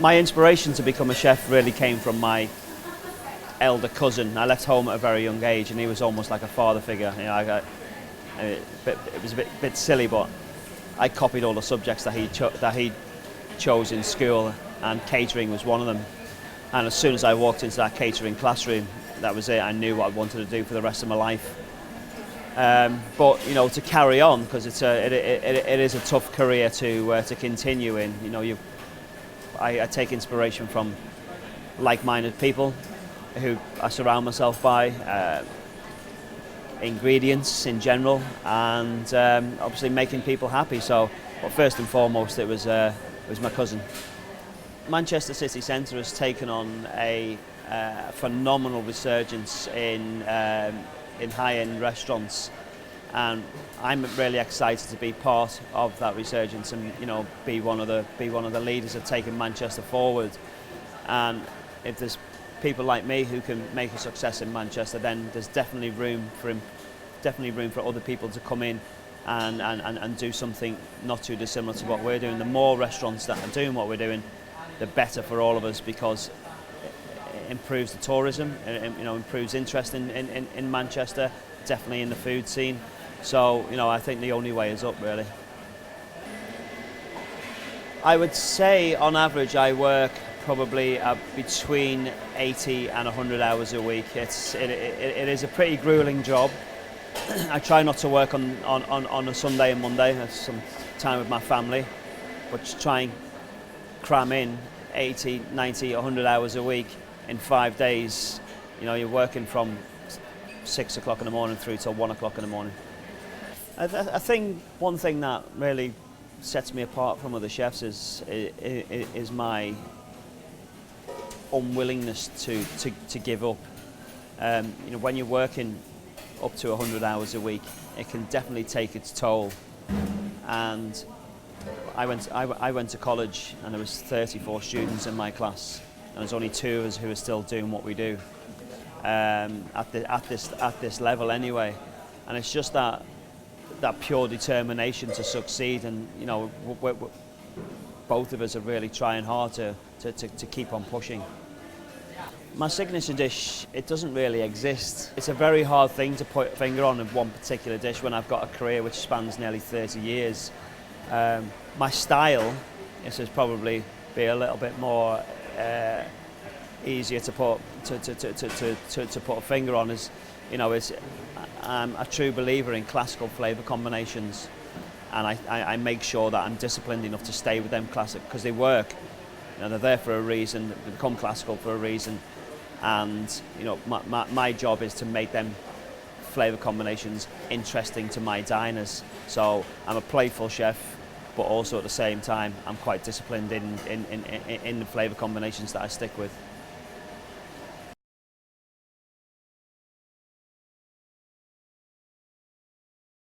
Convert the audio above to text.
My inspiration to become a chef really came from my elder cousin. I left home at a very young age, and he was almost like a father figure. You know, it was a bit silly, but I copied all the subjects that he chose in school, and catering was one of them. And as soon as I walked into that catering classroom, that was it. I knew what I wanted to do for the rest of my life. But you know, to carry on, because it is a tough career to continue in. You know, I take inspiration from like-minded people who I surround myself by, ingredients in general, and obviously making people happy. So, but first and foremost, it was my cousin. Manchester city centre has taken on a phenomenal resurgence in high-end restaurants, and I'm really excited to be part of that resurgence, and you know, be one of the leaders of taking Manchester forward. And if there's people like me who can make a success in Manchester, then there's definitely room for other people to come in and do something not too dissimilar to what we're doing. The more restaurants that are doing what we're doing, the better for all of us, because it improves the tourism, you know, improves interest in Manchester, definitely in the food scene. So, you know, I think the only way is up, really. I would say on average I work probably between 80 and 100 hours a week. It is a pretty grueling job. I try not to work on a Sunday and Monday. That's some time with my family, but to try and cram in 80, 90, 100 hours a week in 5 days. You know, you're working from 6 o'clock in the morning through till 1 o'clock in the morning. I think one thing that really sets me apart from other chefs is my unwillingness to give up. You know, when you're working up to 100 hours a week, it can definitely take its toll. And I went to college, and there was 34 students in my class, and there's only 2 of us who are still doing what we do at this level anyway. And it's just that pure determination to succeed, and you know, both of us are really trying hard to keep on pushing. My signature dish, it doesn't really exist. It's a very hard thing to put a finger on in one particular dish when I've got a career which spans nearly 30 years. My style, this is probably be a little bit more easier to put a finger on. Is, you know, I'm a true believer in classical flavour combinations, and I make sure that I'm disciplined enough to stay with them classic, because they work. You know, they're there for a reason. They become classical for a reason, and you know, my job is to make them flavour combinations interesting to my diners. So I'm a playful chef, but also at the same time I'm quite disciplined in the flavour combinations that I stick with.